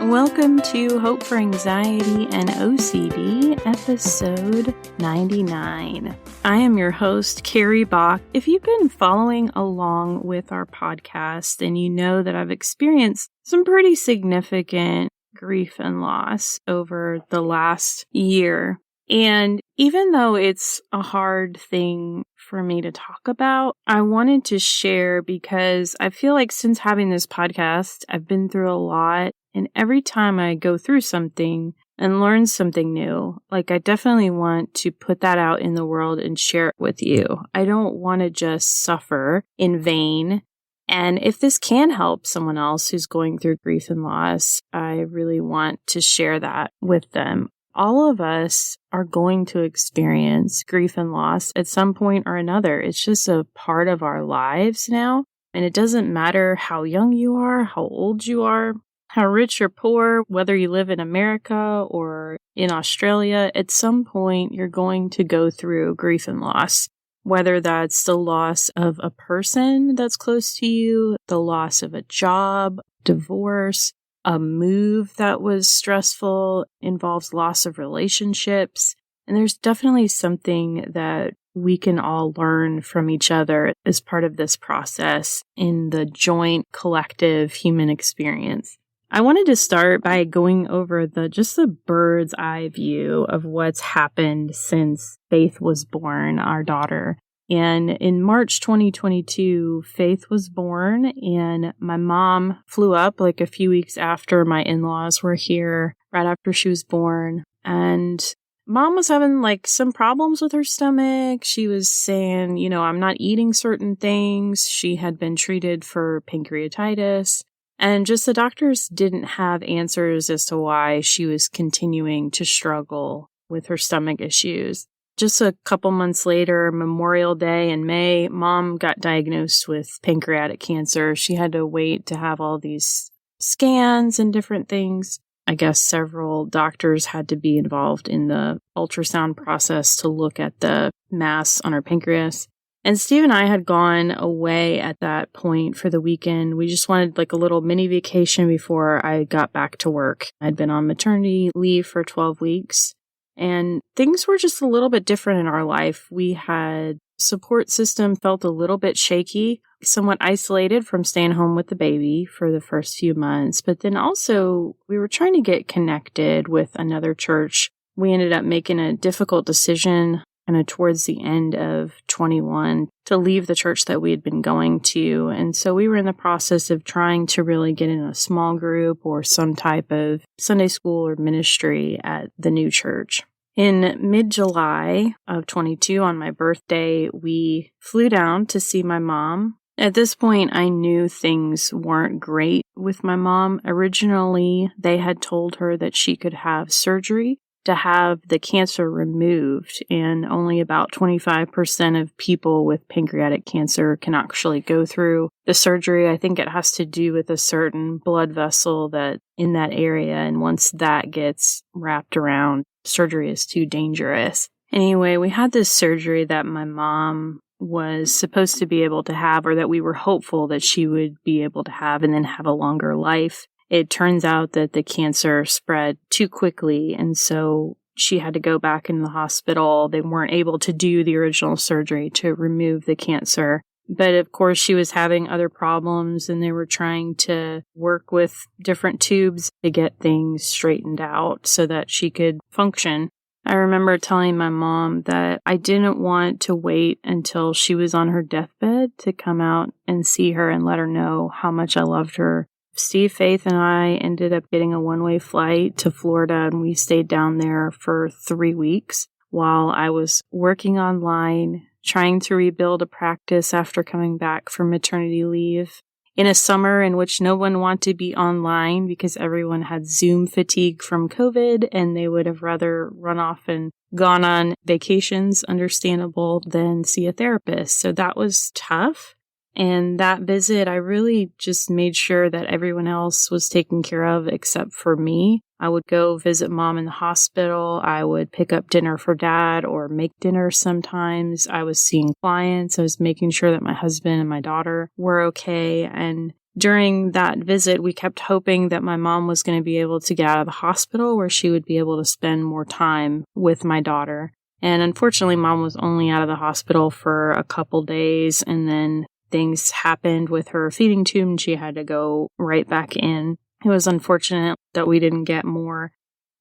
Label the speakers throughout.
Speaker 1: Welcome to Hope for Anxiety and OCD, episode 99. I am your host, Carrie Bach. If you've been following along with our podcast, then you know that I've experienced some pretty significant grief and loss over the last year. And even though it's a hard thing for me to talk about, I wanted to share because I feel like since having this podcast, I've been through a lot. And every time I go through something and learn something new, I definitely want to put that out in the world and share it with you. I don't want to just suffer in vain. And if this can help someone else who's going through grief and loss, I really want to share that with them. All of us are going to experience grief and loss at some point or another. It's just a part of our lives now. And it doesn't matter how young you are, how old you are, how rich or poor, whether you live in America or in Australia, at some point you're going to go through grief and loss. Whether that's the loss of a person that's close to you, the loss of a job, divorce, a move that was stressful, involves loss of relationships. And there's definitely something that we can all learn from each other as part of this process in the joint collective human experience. I wanted to start by going over just the bird's eye view of what's happened since Faith was born, our daughter. And in March 2022, Faith was born, and my mom flew up a few weeks after my in-laws were here, right after she was born. And Mom was having some problems with her stomach. She was saying, I'm not eating certain things. She had been treated for pancreatitis. And just the doctors didn't have answers as to why she was continuing to struggle with her stomach issues. Just a couple months later, Memorial Day in May, Mom got diagnosed with pancreatic cancer. She had to wait to have all these scans and different things. I guess several doctors had to be involved in the ultrasound process to look at the mass on her pancreas. And Steve and I had gone away at that point for the weekend. We just wanted a little mini vacation before I got back to work. I'd been on maternity leave for 12 weeks, and things were just a little bit different in our life. We had support system felt a little bit shaky, somewhat isolated from staying home with the baby for the first few months. But then also we were trying to get connected with another church. We ended up making a difficult decision towards the end of 21 to leave the church that we had been going to. And so we were in the process of trying to really get in a small group or some type of Sunday school or ministry at the new church. In mid-July of 22, on my birthday, we flew down to see my mom. At this point, I knew things weren't great with my mom. Originally, they had told her that she could have surgery to have the cancer removed, and only about 25% of people with pancreatic cancer can actually go through the surgery. I think it has to do with a certain blood vessel that in that area, and once that gets wrapped around, surgery is too dangerous. Anyway, we had this surgery that my mom was supposed to be able to have, or that we were hopeful that she would be able to have and then have a longer life. It turns out that the cancer spread too quickly, and so she had to go back in the hospital. They weren't able to do the original surgery to remove the cancer. But of course, she was having other problems, and they were trying to work with different tubes to get things straightened out so that she could function. I remember telling my mom that I didn't want to wait until she was on her deathbed to come out and see her and let her know how much I loved her. Steve, Faith, and I ended up getting a one-way flight to Florida, and we stayed down there for 3 weeks while I was working online, trying to rebuild a practice after coming back from maternity leave. In a summer in which no one wanted to be online because everyone had Zoom fatigue from COVID, and they would have rather run off and gone on vacations, understandable, than see a therapist. So that was tough. And that visit, I really just made sure that everyone else was taken care of except for me. I would go visit Mom in the hospital. I would pick up dinner for Dad or make dinner sometimes. I was seeing clients. I was making sure that my husband and my daughter were okay. And during that visit, we kept hoping that my mom was going to be able to get out of the hospital where she would be able to spend more time with my daughter. And unfortunately, mom was only out of the hospital for a couple days, and then things happened with her feeding tube and she had to go right back in. It was unfortunate that we didn't get more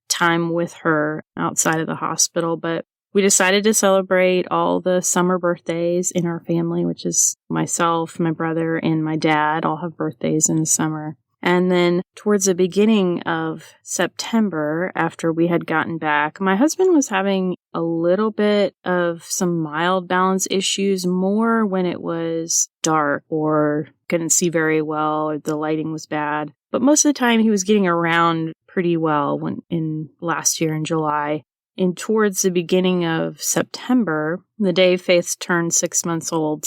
Speaker 1: time with her outside of the hospital, but we decided to celebrate all the summer birthdays in our family, which is myself, my brother, and my dad all have birthdays in the summer. And then towards the beginning of September, after we had gotten back, my husband was having a little bit of some mild balance issues, more when it was dark or couldn't see very well or the lighting was bad. But most of the time he was getting around pretty well in last year in July. And towards the beginning of September, the day Faith turned 6 months old,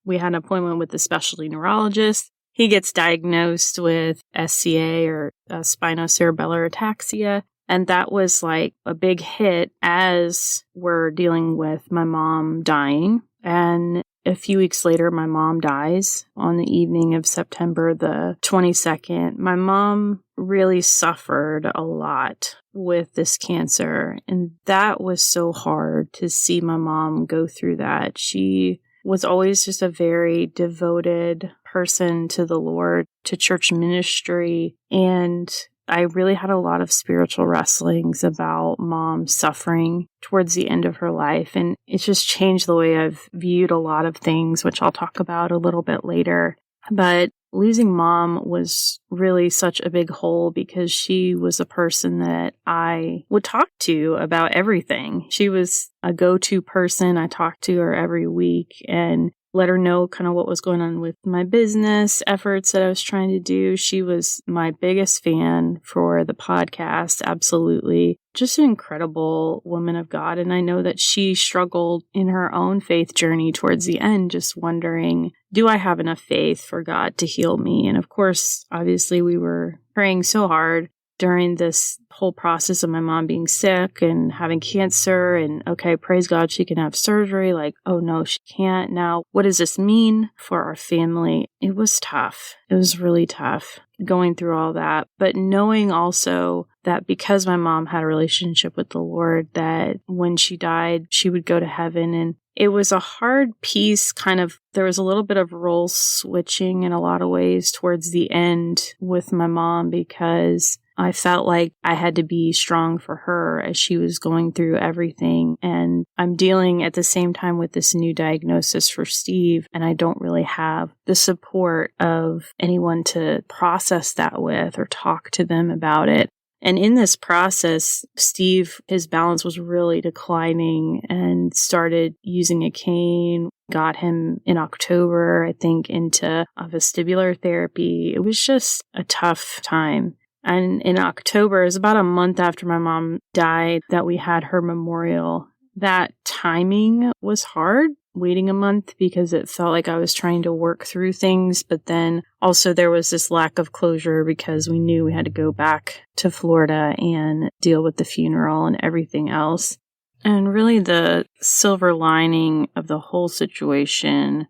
Speaker 1: we had an appointment with the specialty neurologist. He gets diagnosed with SCA or spinocerebellar ataxia. And that was like a big hit as we're dealing with my mom dying. And a few weeks later, my mom dies on the evening of September the 22nd. My mom really suffered a lot with this cancer, and that was so hard to see my mom go through that. She was always just a very devoted person to the Lord, to church ministry, and I really had a lot of spiritual wrestlings about mom suffering towards the end of her life. And it's just changed the way I've viewed a lot of things, which I'll talk about a little bit later. But losing mom was really such a big hole because she was a person that I would talk to about everything. She was a go-to person. I talked to her every week and let her know kind of what was going on with my business efforts that I was trying to do. She was my biggest fan for the podcast, absolutely. Just an incredible woman of God. And I know that she struggled in her own faith journey towards the end, just wondering, do I have enough faith for God to heal me? And of course, obviously, we were praying so hard during this whole process of my mom being sick and having cancer, and okay, praise God, she can have surgery. Like, oh no, she can't. Now, what does this mean for our family? It was tough. It was really tough going through all that, but knowing also that because my mom had a relationship with the Lord, that when she died, she would go to heaven. And it was a hard piece, there was a little bit of role switching in a lot of ways towards the end with my mom, because I felt like I had to be strong for her as she was going through everything. And I'm dealing at the same time with this new diagnosis for Steve, and I don't really have the support of anyone to process that with or talk to them about it. And in this process, Steve, his balance was really declining and started using a cane, got him in October, I think, into vestibular therapy. It was just a tough time. And in October, it was about a month after my mom died that we had her memorial. That timing was hard, waiting a month, because it felt like I was trying to work through things. But then also there was this lack of closure because we knew we had to go back to Florida and deal with the funeral and everything else. And really the silver lining of the whole situation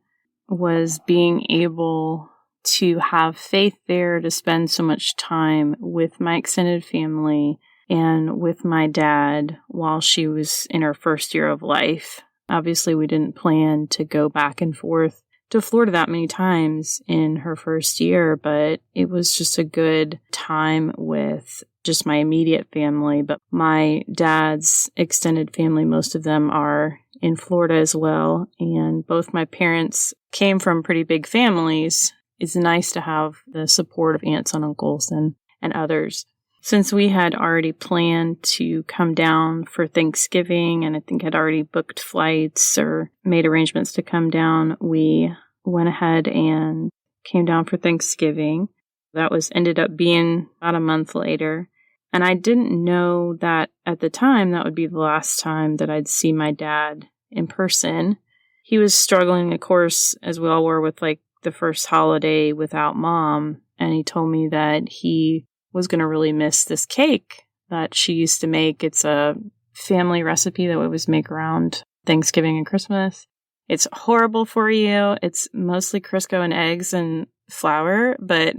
Speaker 1: was being able to have faith there, to spend so much time with my extended family and with my dad while she was in her first year of life. Obviously, we didn't plan to go back and forth to Florida that many times in her first year, but it was just a good time with just my immediate family. But my dad's extended family, most of them are in Florida as well, and both my parents came from pretty big families. It's nice to have the support of aunts and uncles and others. Since we had already planned to come down for Thanksgiving, and I think had already booked flights or made arrangements to come down, we went ahead and came down for Thanksgiving. That ended up being about a month later. And I didn't know that at the time that would be the last time that I'd see my dad in person. He was struggling, of course, as we all were, with the first holiday without mom. And he told me that he was going to really miss this cake that she used to make. It's a family recipe that we always make around Thanksgiving and Christmas. It's horrible for you. It's mostly Crisco and eggs and flour. But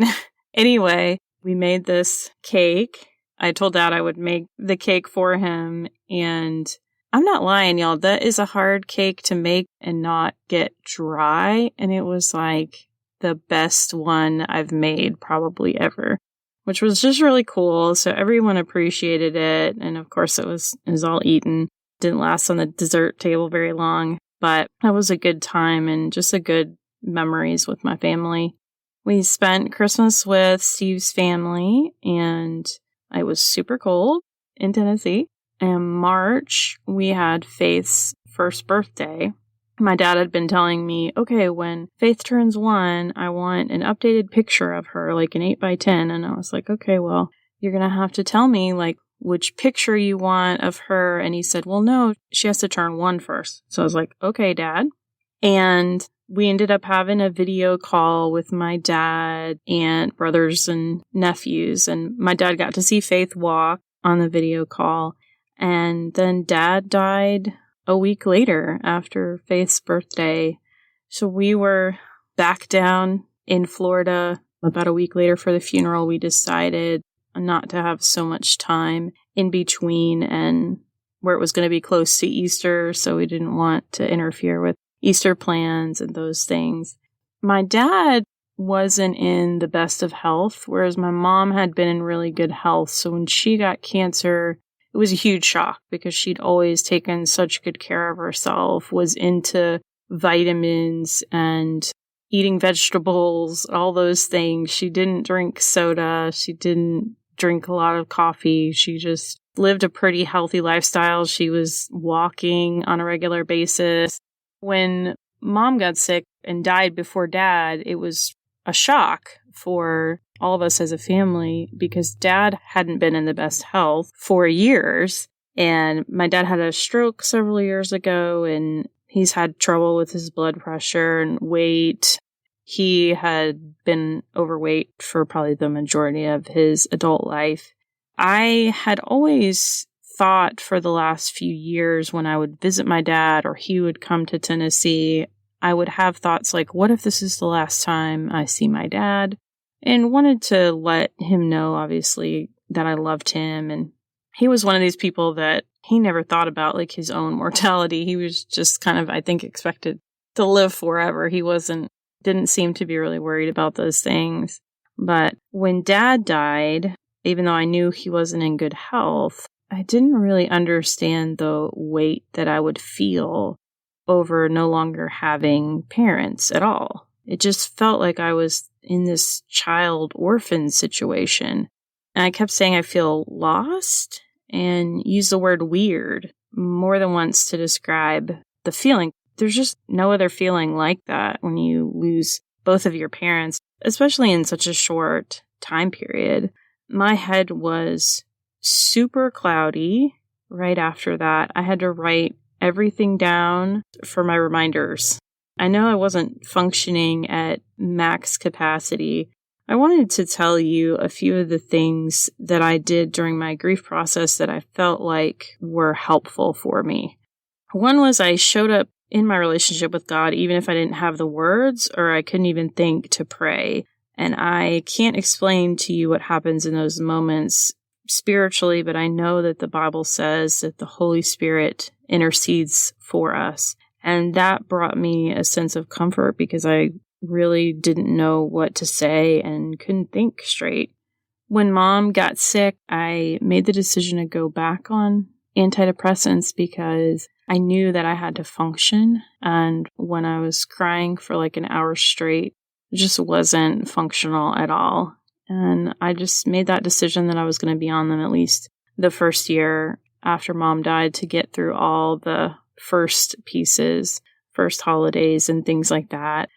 Speaker 1: anyway, we made this cake. I told Dad I would make the cake for him. And I'm not lying, y'all. That is a hard cake to make and not get dry. And it was like the best one I've made probably ever, which was just really cool. So everyone appreciated it. And of course, it was all eaten. Didn't last on the dessert table very long. But that was a good time and just a good memories with my family. We spent Christmas with Steve's family, and it was super cold in Tennessee. In March, we had Faith's first birthday. My dad had been telling me, okay, when Faith turns 1, I want an updated picture of her, like an 8x10. And I was like, okay, well, you're going to have to tell me, like, which picture you want of her. And he said, well, no, she has to turn 1 first. So I was like, okay, Dad. And we ended up having a video call with my dad and brothers and nephews. And my dad got to see Faith walk on the video call. And then Dad died a week later after Faith's birthday. So we were back down in Florida about a week later for the funeral. We decided not to have so much time in between and where it was going to be close to Easter. So we didn't want to interfere with Easter plans and those things. My dad wasn't in the best of health, whereas my mom had been in really good health. So when she got cancer, it was a huge shock because she'd always taken such good care of herself, was into vitamins and eating vegetables, all those things. She didn't drink soda. She didn't drink a lot of coffee. She just lived a pretty healthy lifestyle. She was walking on a regular basis. When Mom got sick and died before Dad, it was a shock for all of us as a family because Dad hadn't been in the best health for years. And my dad had a stroke several years ago, and he's had trouble with his blood pressure and weight. He had been overweight for probably the majority of his adult life. I had always thought for the last few years when I would visit my dad or he would come to Tennessee, I would have thoughts like, what if this is the last time I see my dad? And wanted to let him know, obviously, that I loved him. And he was one of these people that he never thought about like his own mortality. He was just kind of, I think, expected to live forever. He didn't seem to be really worried about those things. But when Dad died, even though I knew he wasn't in good health, I didn't really understand the weight that I would feel over no longer having parents at all. It just felt like I was in this child orphan situation. And I kept saying I feel lost and used the word weird more than once to describe the feeling. There's just no other feeling like that when you lose both of your parents, especially in such a short time period. My head was super cloudy right after that. I had to write everything down for my reminders. I know I wasn't functioning at max capacity. I wanted to tell you a few of the things that I did during my grief process that I felt like were helpful for me. One was I showed up in my relationship with God, even if I didn't have the words or I couldn't even think to pray. And I can't explain to you what happens in those moments spiritually, but I know that the Bible says that the Holy Spirit intercedes for us. And that brought me a sense of comfort because I really didn't know what to say and couldn't think straight. When Mom got sick, I made the decision to go back on antidepressants because I knew that I had to function. And when I was crying for like an hour straight, it just wasn't functional at all. And I just made that decision that I was going to be on them at least the first year after Mom died to get through all the first pieces, first holidays and things like that.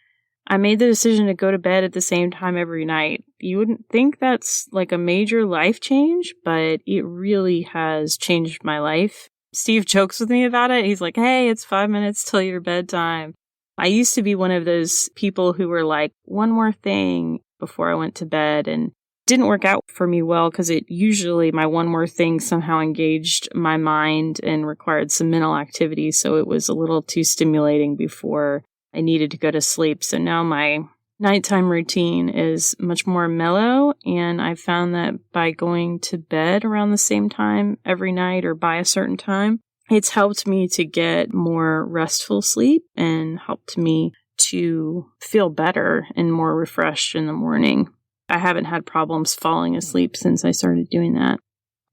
Speaker 1: I made the decision to go to bed at the same time every night. You wouldn't think that's like a major life change, but it really has changed my life. Steve jokes with me about it. He's like, hey, it's 5 minutes till your bedtime. I used to be one of those people who were like, one more thing before I went to bed. And didn't work out for me well because it usually, my one more thing somehow engaged my mind and required some mental activity. So it was a little too stimulating before I needed to go to sleep. So now my nighttime routine is much more mellow. And I found that by going to bed around the same time every night or by a certain time, it's helped me to get more restful sleep and helped me to feel better and more refreshed in the morning. I haven't had problems falling asleep since I started doing that.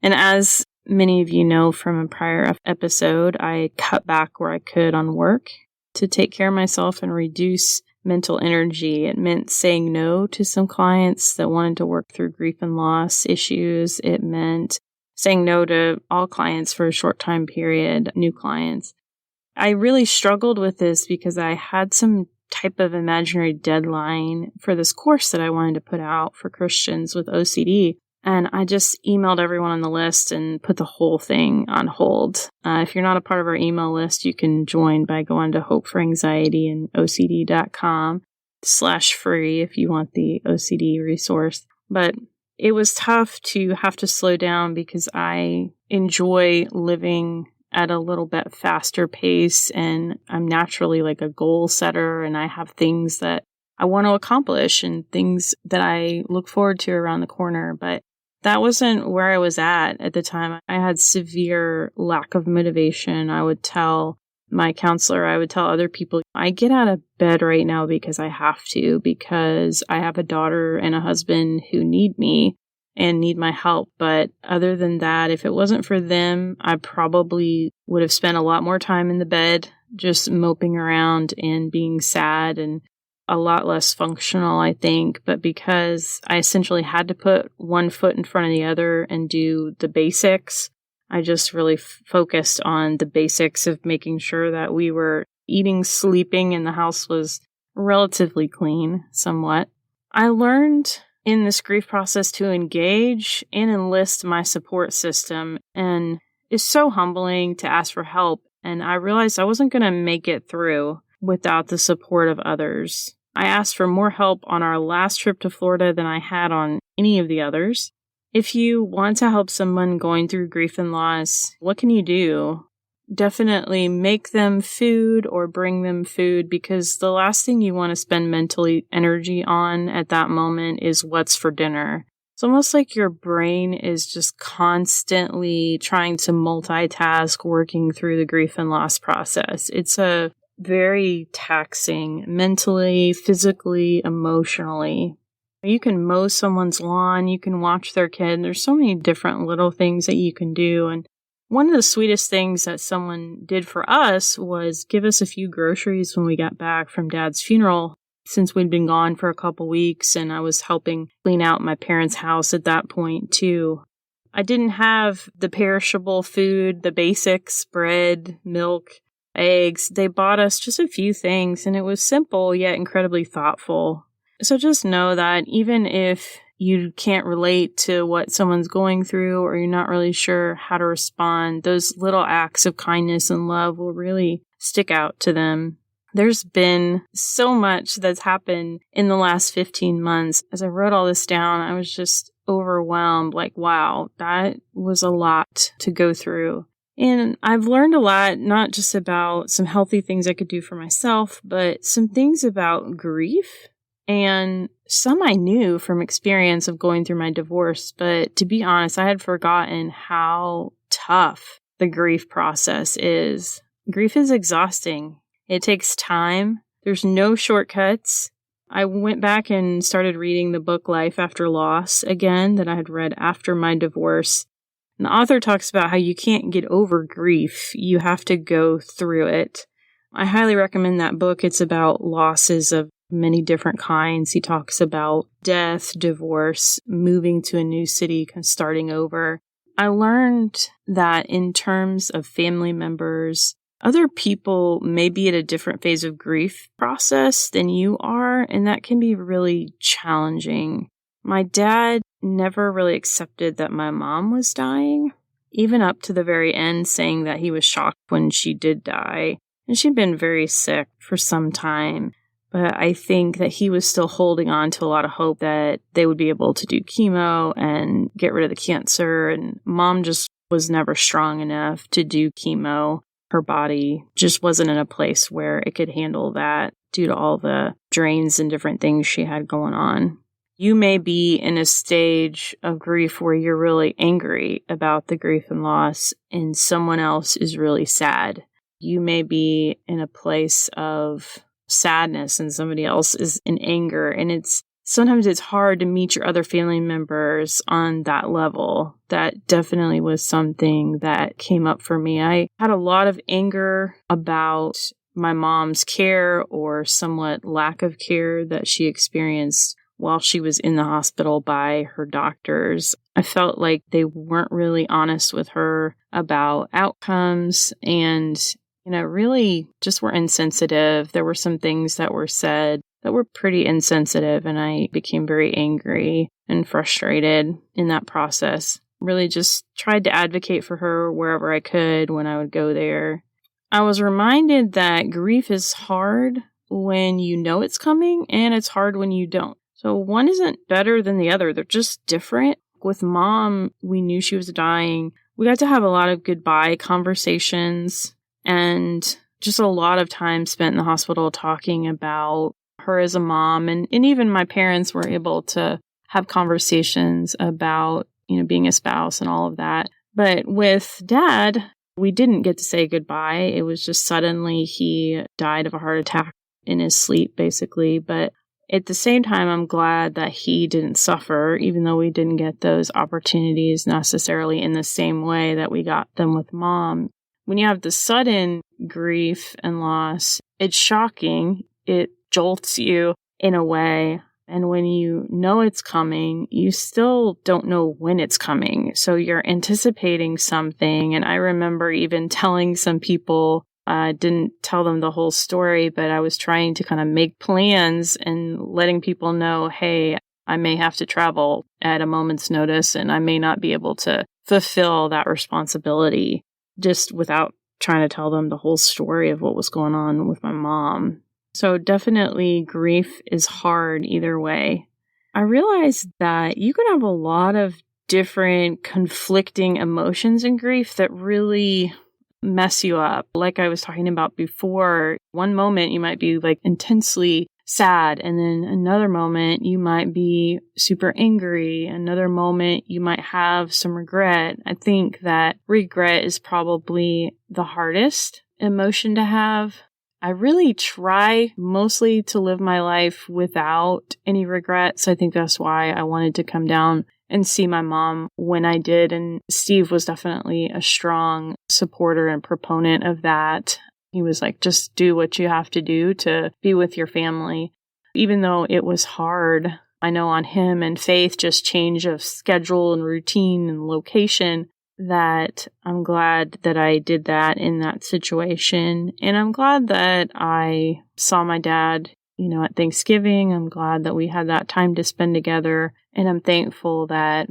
Speaker 1: And as many of you know from a prior episode, I cut back where I could on work to take care of myself and reduce mental energy. It meant saying no to some clients that wanted to work through grief and loss issues. It meant saying no to all clients for a short time period, new clients. I really struggled with this because I had some type of imaginary deadline for this course that I wanted to put out for Christians with OCD. And I just emailed everyone on the list and put the whole thing on hold. If you're not a part of our email list, you can join by going to hopeforanxiety and OCD.com/free if you want the OCD resource. But it was tough to have to slow down because I enjoy living at a little bit faster pace, and I'm naturally like a goal setter, and I have things that I want to accomplish and things that I look forward to around the corner. But that wasn't where I was at the time. I had severe lack of motivation. I would tell my counselor, I would tell other people, I get out of bed right now because I have to, because I have a daughter and a husband who need me and need my help. But other than that, if it wasn't for them, I probably would have spent a lot more time in the bed, just moping around and being sad and a lot less functional, I think. But because I essentially had to put one foot in front of the other and do the basics, I just really focused on the basics of making sure that we were eating, sleeping, and the house was relatively clean, somewhat. I learned in this grief process to engage and enlist my support system, and it's so humbling to ask for help. And I realized I wasn't going to make it through without the support of others. I asked for more help on our last trip to Florida than I had on any of the others. If you want to help someone going through grief and loss, what can you do? Definitely make them food or bring them food, because the last thing you want to spend mentally energy on at that moment is what's for dinner. It's almost like your brain is just constantly trying to multitask, working through the grief and loss process. It's a very taxing mentally, physically, emotionally. You can mow someone's lawn, you can watch their kid. There's so many different little things that you can do. And one of the sweetest things that someone did for us was give us a few groceries when we got back from Dad's funeral, since we'd been gone for a couple weeks, and I was helping clean out my parents' house at that point too. I didn't have the perishable food, the basics, bread, milk, eggs. They bought us just a few things, and it was simple yet incredibly thoughtful. So just know that even if you can't relate to what someone's going through, or you're not really sure how to respond, those little acts of kindness and love will really stick out to them. There's been so much that's happened in the last 15 months. As I wrote all this down, I was just overwhelmed. Like, wow, that was a lot to go through. And I've learned a lot, not just about some healthy things I could do for myself, but some things about grief. And some I knew from experience of going through my divorce, but to be honest, I had forgotten how tough the grief process is. Grief is exhausting. It takes time. There's no shortcuts. I went back and started reading the book Life After Loss again that I had read after my divorce. And the author talks about how you can't get over grief. You have to go through it. I highly recommend that book. It's about losses of many different kinds. He talks about death, divorce, moving to a new city, kind of starting over. I learned that in terms of family members, other people may be at a different phase of grief process than you are, and that can be really challenging. My dad never really accepted that my mom was dying, even up to the very end, saying that he was shocked when she did die. And she'd been very sick for some time. But I think that he was still holding on to a lot of hope that they would be able to do chemo and get rid of the cancer. And mom just was never strong enough to do chemo. Her body just wasn't in a place where it could handle that due to all the drains and different things she had going on. You may be in a stage of grief where you're really angry about the grief and loss, and someone else is really sad. You may be in a place of sadness and somebody else is in anger, and sometimes it's hard to meet your other family members on that level. That definitely was something that came up for me. I had a lot of anger about my mom's care or somewhat lack of care that she experienced while she was in the hospital by her doctors. I felt like they weren't really honest with her about outcomes and, really just were insensitive. There were some things that were said that were pretty insensitive, and I became very angry and frustrated in that process. Really just tried to advocate for her wherever I could when I would go there. I was reminded that grief is hard when you know it's coming, and it's hard when you don't. So one isn't better than the other. They're just different. With mom, we knew she was dying. We got to have a lot of goodbye conversations and just a lot of time spent in the hospital talking about her as a mom. And even my parents were able to have conversations about, being a spouse and all of that. But with dad, we didn't get to say goodbye. It was just suddenly he died of a heart attack in his sleep, basically. But at the same time, I'm glad that he didn't suffer, even though we didn't get those opportunities necessarily in the same way that we got them with mom. When you have the sudden grief and loss, it's shocking. It jolts you in a way. And when you know it's coming, you still don't know when it's coming. So you're anticipating something. And I remember even telling some people, I didn't tell them the whole story, but I was trying to kind of make plans and letting people know, hey, I may have to travel at a moment's notice and I may not be able to fulfill that responsibility, just without trying to tell them the whole story of what was going on with my mom. So definitely grief is hard either way. I realized that you can have a lot of different conflicting emotions in grief that really mess you up. Like I was talking about before, one moment you might be like intensely sad, and then another moment you might be super angry. Another moment you might have some regret. I think that regret is probably the hardest emotion to have. I really try mostly to live my life without any regrets. I think that's why I wanted to come down and see my mom when I did. And Steve was definitely a strong supporter and proponent of that. He was like, just do what you have to do to be with your family. Even though it was hard, I know on him and Faith, just change of schedule and routine and location, that I'm glad that I did that in that situation. And I'm glad that I saw my dad, at Thanksgiving. I'm glad that we had that time to spend together. And I'm thankful that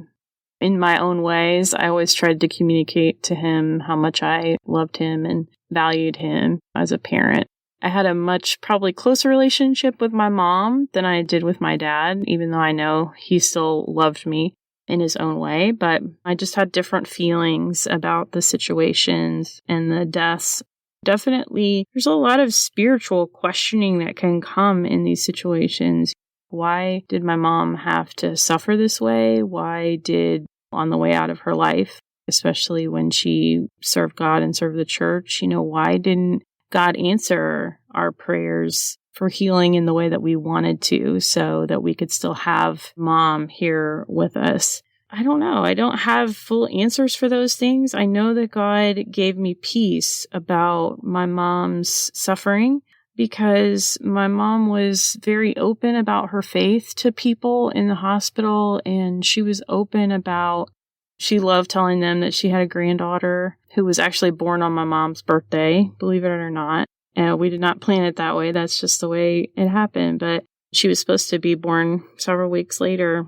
Speaker 1: in my own ways, I always tried to communicate to him how much I loved him and valued him as a parent. I had a much probably closer relationship with my mom than I did with my dad, even though I know he still loved me in his own way. But I just had different feelings about the situations and the deaths. Definitely, there's a lot of spiritual questioning that can come in these situations. Why did my mom have to suffer this way? Why did, on the way out of her life, especially when she served God and served the church, why didn't God answer our prayers for healing in the way that we wanted to, so that we could still have mom here with us? I don't know. I don't have full answers for those things. I know that God gave me peace about my mom's suffering because my mom was very open about her faith to people in the hospital, and she was open about, she loved telling them that she had a granddaughter who was actually born on my mom's birthday, believe it or not. And we did not plan it that way. That's just the way it happened. But she was supposed to be born several weeks later.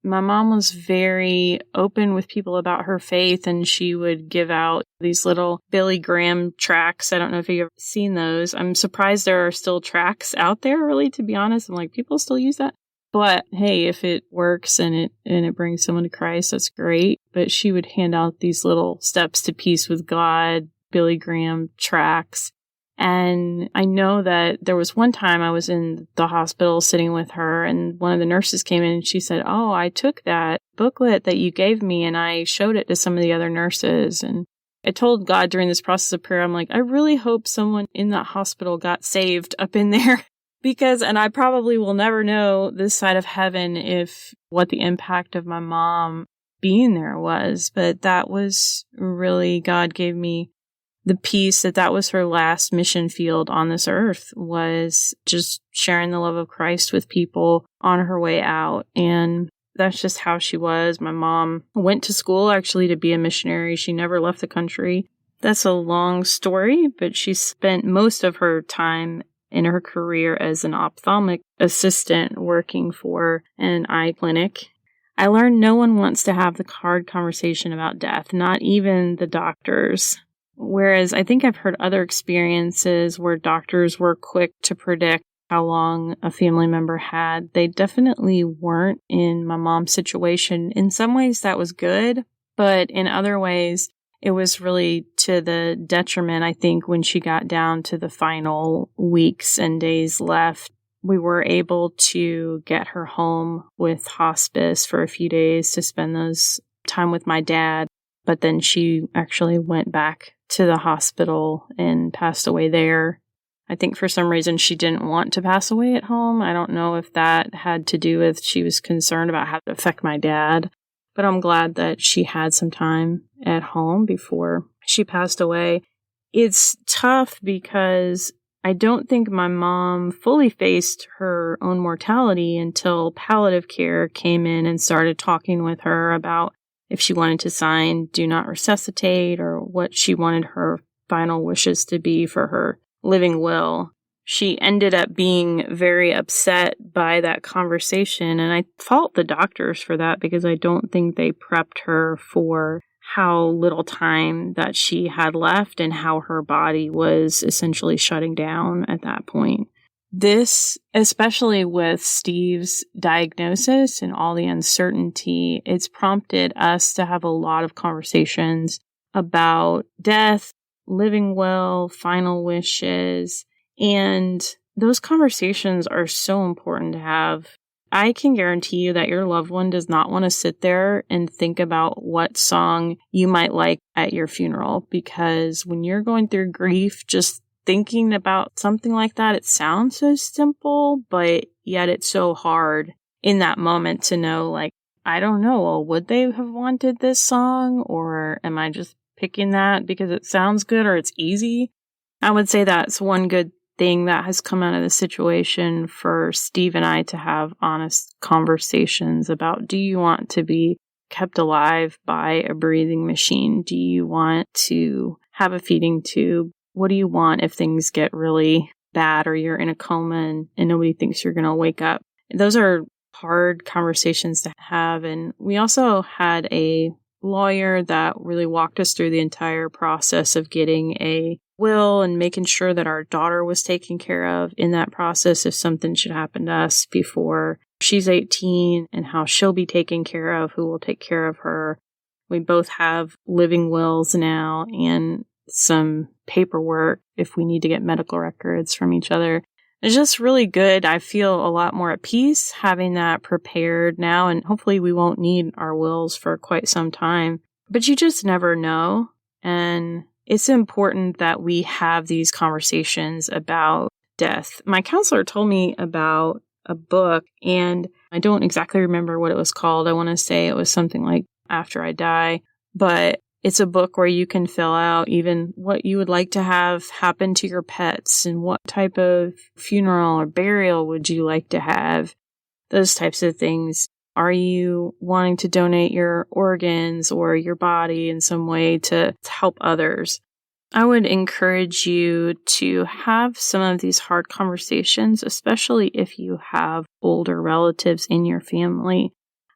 Speaker 1: my mom was very open with people about her faith, and she would give out these little Billy Graham tracts. I don't know if you've ever seen those. I'm surprised there are still tracts out there, really, to be honest. I'm like, people still use that? But hey, if it works and it brings someone to Christ, that's great. But she would hand out these little steps to peace with God, Billy Graham tracts. And I know that there was one time I was in the hospital sitting with her, and one of the nurses came in and she said, "Oh, I took that booklet that you gave me and I showed it to some of the other nurses." And I told God during this process of prayer, I'm like, I really hope someone in that hospital got saved up in there and I probably will never know this side of heaven if what the impact of my mom being there was. But that was really, God gave me the peace that was her last mission field on this earth, was just sharing the love of Christ with people on her way out. And that's just how she was. My mom went to school actually to be a missionary. She never left the country. That's a long story, but she spent most of her time in her career as an ophthalmic assistant working for an eye clinic. I learned no one wants to have the hard conversation about death, not even the doctors. Whereas I think I've heard other experiences where doctors were quick to predict how long a family member had. They definitely weren't in my mom's situation. In some ways that was good, but in other ways it was really to the detriment. I think when she got down to the final weeks and days left, we were able to get her home with hospice for a few days to spend those time with my dad. But then she actually went back to the hospital and passed away there. I think for some reason she didn't want to pass away at home. I don't know if that had to do with she was concerned about how it would affect my dad. But I'm glad that she had some time at home before she passed away. It's tough because I don't think my mom fully faced her own mortality until palliative care came in and started talking with her about if she wanted to sign do not resuscitate or what she wanted her final wishes to be for her living will. She ended up being very upset by that conversation, and I fault the doctors for that because I don't think they prepped her for how little time that she had left and how her body was essentially shutting down at that point. This, especially with Steve's diagnosis and all the uncertainty, it's prompted us to have a lot of conversations about death, living will, final wishes, and those conversations are so important to have. I can guarantee you that your loved one does not want to sit there and think about what song you might like at your funeral, because when you're going through grief, just thinking about something like that, it sounds so simple, but yet it's so hard in that moment to know, like, I don't know, well, would they have wanted this song, or am I just picking that because it sounds good or it's easy? I would say that's one good thing that has come out of the situation for Steve and I to have honest conversations about, do you want to be kept alive by a breathing machine? Do you want to have a feeding tube? What do you want if things get really bad or you're in a coma and nobody thinks you're going to wake up? Those are hard conversations to have. And we also had a lawyer that really walked us through the entire process of getting a will and making sure that our daughter was taken care of in that process if something should happen to us before she's 18, and how she'll be taken care of, who will take care of her. We both have living wills now and some paperwork if we need to get medical records from each other. It's just really good. I feel a lot more at peace having that prepared now, and hopefully we won't need our wills for quite some time. But you just never know. And it's important that we have these conversations about death. My counselor told me about a book, and I don't exactly remember what it was called. I want to say it was something like After I Die, but it's a book where you can fill out even what you would like to have happen to your pets and what type of funeral or burial would you like to have, those types of things. Are you wanting to donate your organs or your body in some way to help others? I would encourage you to have some of these hard conversations, especially if you have older relatives in your family.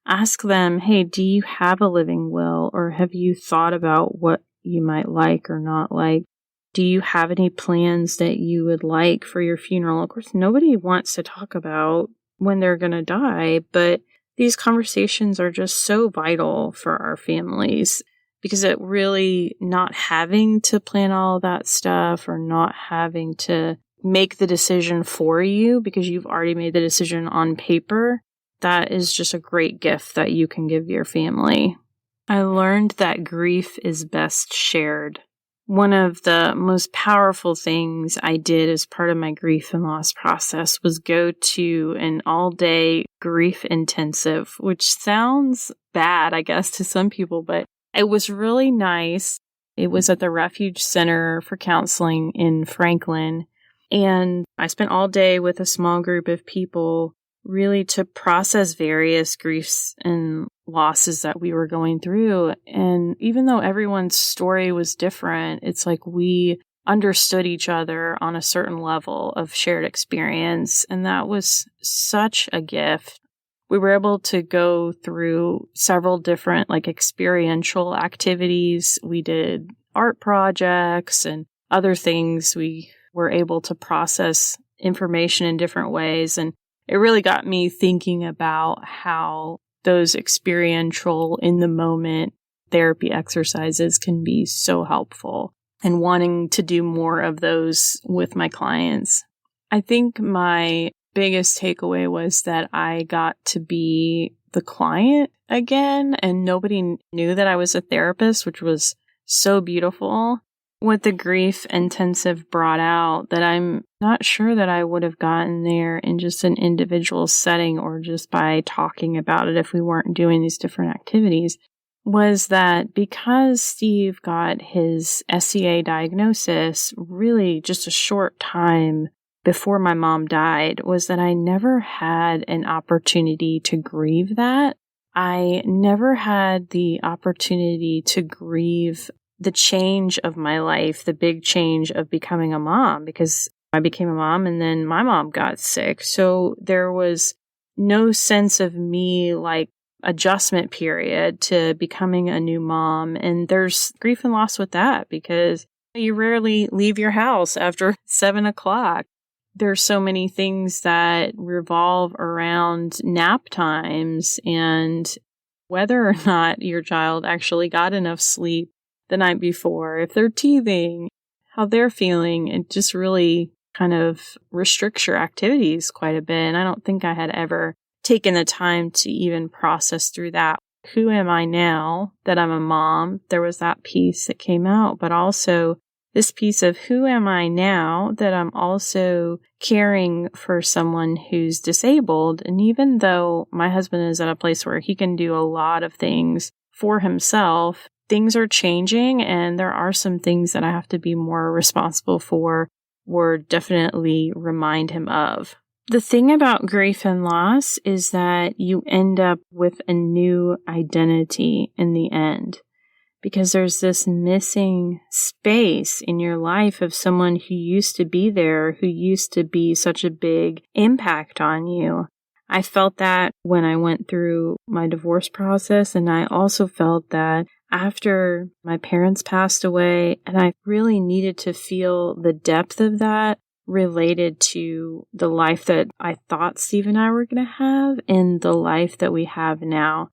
Speaker 1: ask them, hey, do you have a living will, or have you thought about what you might like or not like? Do you have any plans that you would like for your funeral? Of course, nobody wants to talk about when they're going to die, but these conversations are just so vital for our families, because it really, not having to plan all that stuff or not having to make the decision for you because you've already made the decision on paper, that is just a great gift that you can give your family. I learned that grief is best shared. One of the most powerful things I did as part of my grief and loss process was go to an all-day grief intensive, which sounds bad, I guess, to some people, but it was really nice. It was at the Refuge Center for Counseling in Franklin, and I spent all day with a small group of people really to process various griefs and losses that we were going through. And even though everyone's story was different, it's like we understood each other on a certain level of shared experience. And that was such a gift. We were able to go through several different experiential activities. We did art projects and other things. We were able to process information in different ways. And it really got me thinking about how those experiential, in the moment therapy exercises can be so helpful, and wanting to do more of those with my clients. I think my biggest takeaway was that I got to be the client again, and nobody knew that I was a therapist, which was so beautiful. What the grief intensive brought out that I'm not sure that I would have gotten there in just an individual setting or just by talking about it if we weren't doing these different activities, was that because Steve got his SCA diagnosis really just a short time before my mom died, was that I never had an opportunity to grieve that. I never had the opportunity to grieve the change of my life, the big change of becoming a mom, because I became a mom and then my mom got sick. So there was no sense of me adjustment period to becoming a new mom. And there's grief and loss with that because you rarely leave your house after 7:00. There's so many things that revolve around nap times and whether or not your child actually got enough sleep the night before, if they're teething, how they're feeling. It just really kind of restricts your activities quite a bit. And I don't think I had ever taken the time to even process through that. Who am I now that I'm a mom? There was that piece that came out, but also this piece of who am I now that I'm also caring for someone who's disabled. And even though my husband is at a place where he can do a lot of things for himself, things are changing and there are some things that I have to be more responsible for or definitely remind him of. The thing about grief and loss is that you end up with a new identity in the end, because there's this missing space in your life of someone who used to be there, who used to be such a big impact on you. I felt that when I went through my divorce process, and I also felt that after my parents passed away, and I really needed to feel the depth of that related to the life that I thought Steve and I were going to have and the life that we have now.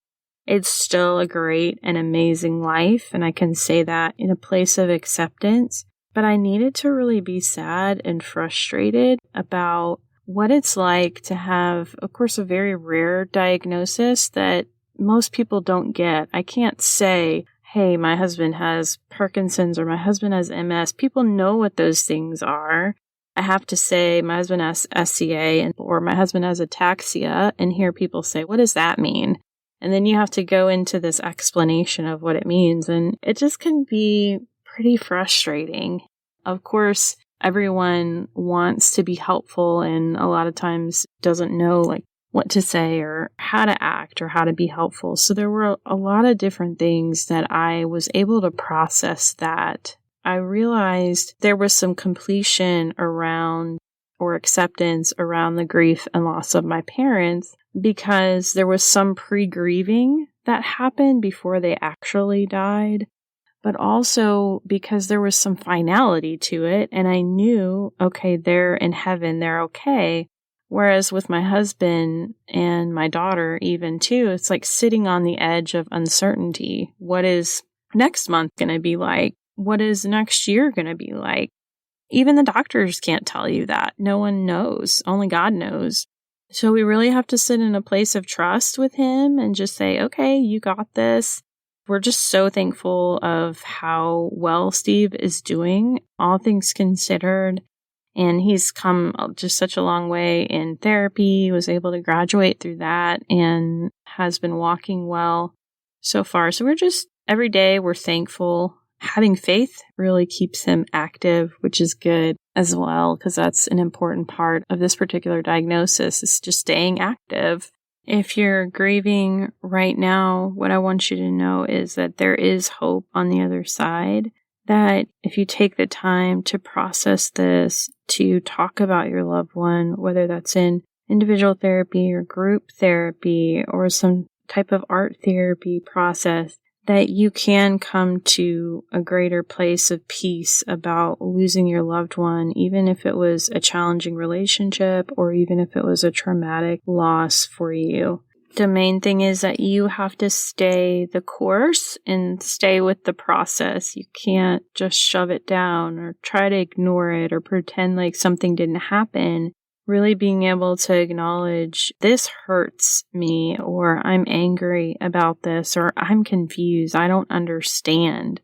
Speaker 1: It's still a great and amazing life, and I can say that in a place of acceptance, but I needed to really be sad and frustrated about what it's like to have, of course, a very rare diagnosis that most people don't get. I can't say, hey, my husband has Parkinson's or my husband has MS. People know what those things are. I have to say my husband has SCA or my husband has ataxia, and hear people say, what does that mean? And then you have to go into this explanation of what it means, and it just can be pretty frustrating. Of course, everyone wants to be helpful and a lot of times doesn't know what to say or how to act or how to be helpful. So there were a lot of different things that I was able to process that. I realized there was some completion around or acceptance around the grief and loss of my parents because there was some pre-grieving that happened before they actually died, but also because there was some finality to it. And I knew, okay, they're in heaven, they're okay. Whereas with my husband and my daughter, even too, it's like sitting on the edge of uncertainty. What is next month going to be like? What is next year going to be like? Even the doctors can't tell you that. No one knows. Only God knows. So we really have to sit in a place of trust with him and just say, okay, you got this. We're just so thankful of how well Steve is doing, all things considered. And he's come just such a long way in therapy, was able to graduate through that, and has been walking well so far. So we're just, every day, we're thankful. Having faith really keeps him active, which is good as well, because that's an important part of this particular diagnosis, is just staying active. If you're grieving right now, what I want you to know is that there is hope on the other side, that if you take the time to process this, to talk about your loved one, whether that's in individual therapy or group therapy or some type of art therapy process, that you can come to a greater place of peace about losing your loved one, even if it was a challenging relationship or even if it was a traumatic loss for you. The main thing is that you have to stay the course and stay with the process. You can't just shove it down or try to ignore it or pretend like something didn't happen. Really being able to acknowledge, this hurts me, or I'm angry about this, or I'm confused, I don't understand.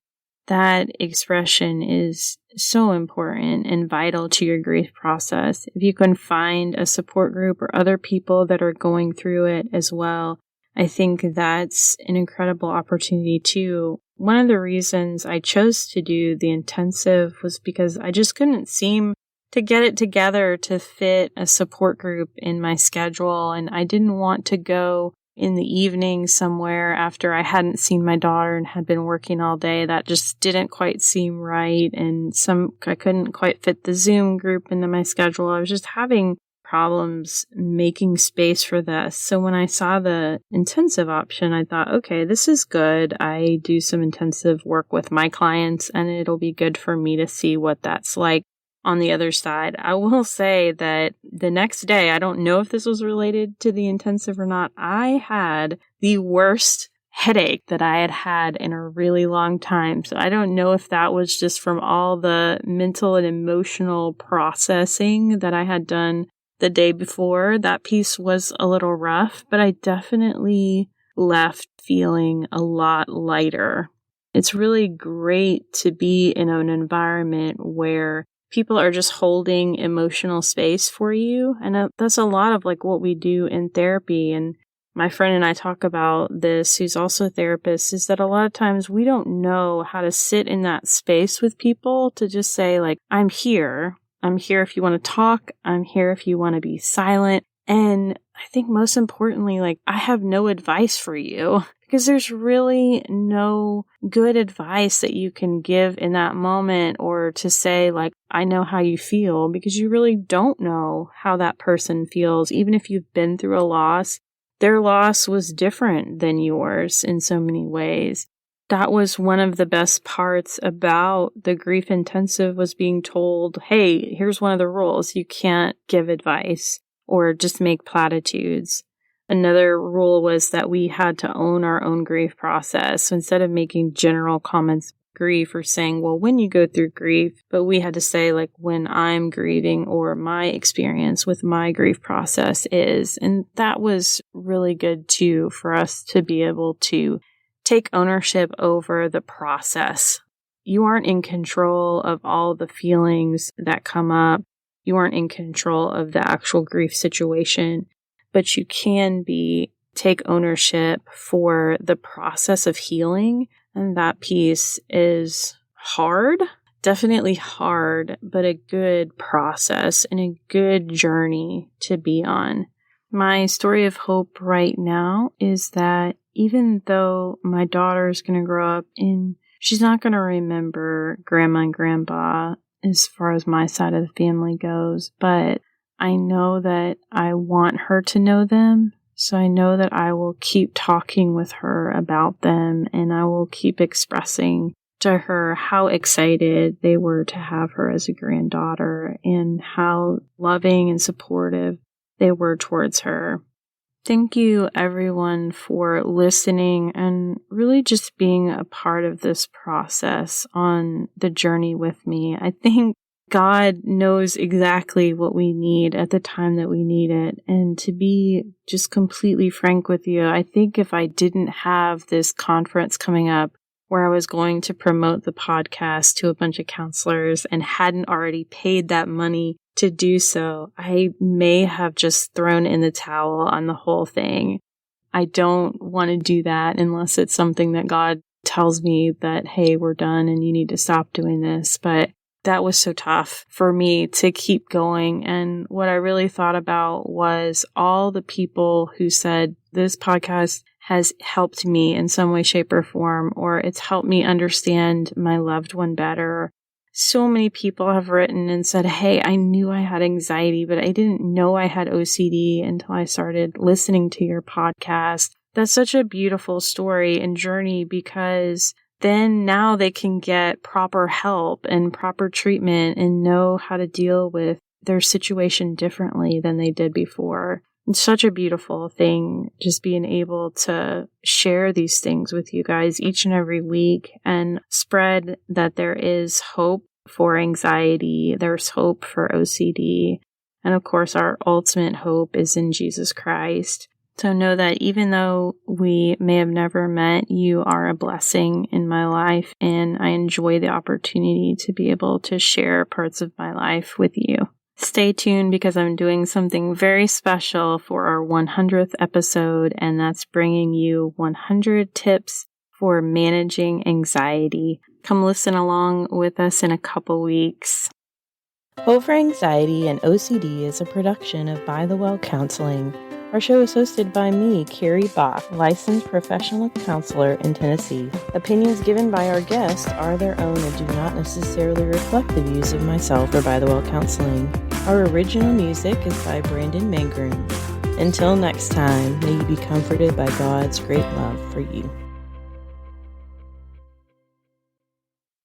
Speaker 1: That expression is so important and vital to your grief process. If you can find a support group or other people that are going through it as well, I think that's an incredible opportunity too. One of the reasons I chose to do the intensive was because I just couldn't seem to get it together to fit a support group in my schedule. And I didn't want to go in the evening somewhere after I hadn't seen my daughter and had been working all day. That just didn't quite seem right. And I couldn't quite fit the Zoom group into my schedule. I was just having problems making space for this. So when I saw the intensive option, I thought, okay, this is good. I do some intensive work with my clients and it'll be good for me to see what that's like on the other side. I will say that the next day, I don't know if this was related to the intensive or not, I had the worst headache that I had had in a really long time. So I don't know if that was just from all the mental and emotional processing that I had done the day before. That piece was a little rough, but I definitely left feeling a lot lighter. It's really great to be in an environment where people are just holding emotional space for you. And that's a lot of like what we do in therapy. And my friend and I talk about this, who's also a therapist, is that a lot of times we don't know how to sit in that space with people to just say like, I'm here. I'm here if you want to talk. I'm here if you want to be silent. And I think most importantly, like, I have no advice for you, because there's really no good advice that you can give in that moment, or to say like, I know how you feel, because you really don't know how that person feels. Even if you've been through a loss, their loss was different than yours in so many ways. That was one of the best parts about the grief intensive, was being told, hey, here's one of the rules. You can't give advice or just make platitudes. Another rule was that we had to own our own grief process. So instead of making general comments grief or saying, well, when you go through grief, but we had to say like, when I'm grieving, or my experience with my grief process is. And that was really good too, for us to be able to take ownership over the process. You aren't in control of all the feelings that come up. You aren't in control of the actual grief situation, but you can take ownership for the process of healing. And that piece is hard, definitely hard, but a good process and a good journey to be on. My story of hope right now is that even though my daughter is going to grow up and she's not going to remember grandma and grandpa as far as my side of the family goes, but I know that I want her to know them. So I know that I will keep talking with her about them, and I will keep expressing to her how excited they were to have her as a granddaughter and how loving and supportive they were towards her. Thank you, everyone, for listening and really just being a part of this process on the journey with me. I think God knows exactly what we need at the time that we need it. And to be just completely frank with you, I think if I didn't have this conference coming up where I was going to promote the podcast to a bunch of counselors and hadn't already paid that money to do so, I may have just thrown in the towel on the whole thing. I don't want to do that unless it's something that God tells me that, hey, we're done and you need to stop doing this. But that was so tough for me to keep going. And what I really thought about was all the people who said, this podcast has helped me in some way, shape, or form, or it's helped me understand my loved one better. So many people have written and said, hey, I knew I had anxiety, but I didn't know I had OCD until I started listening to your podcast. That's such a beautiful story and journey, because then now they can get proper help and proper treatment and know how to deal with their situation differently than they did before. It's such a beautiful thing, just being able to share these things with you guys each and every week and spread that there is hope for anxiety, there's hope for OCD, and of course our ultimate hope is in Jesus Christ. So know that even though we may have never met, you are a blessing in my life, and I enjoy the opportunity to be able to share parts of my life with you. Stay tuned, because I'm doing something very special for our 100th episode, and that's bringing you 100 tips for managing anxiety. Come listen along with us in a couple weeks. Hope for Anxiety and OCD is a production of By the Well Counseling. Our show is hosted by me, Carrie Bach, licensed professional counselor in Tennessee. Opinions given by our guests are their own and do not necessarily reflect the views of myself or By the Well Counseling. Our original music is by Brandon Mangrum. Until next time, may you be comforted by God's great love for you.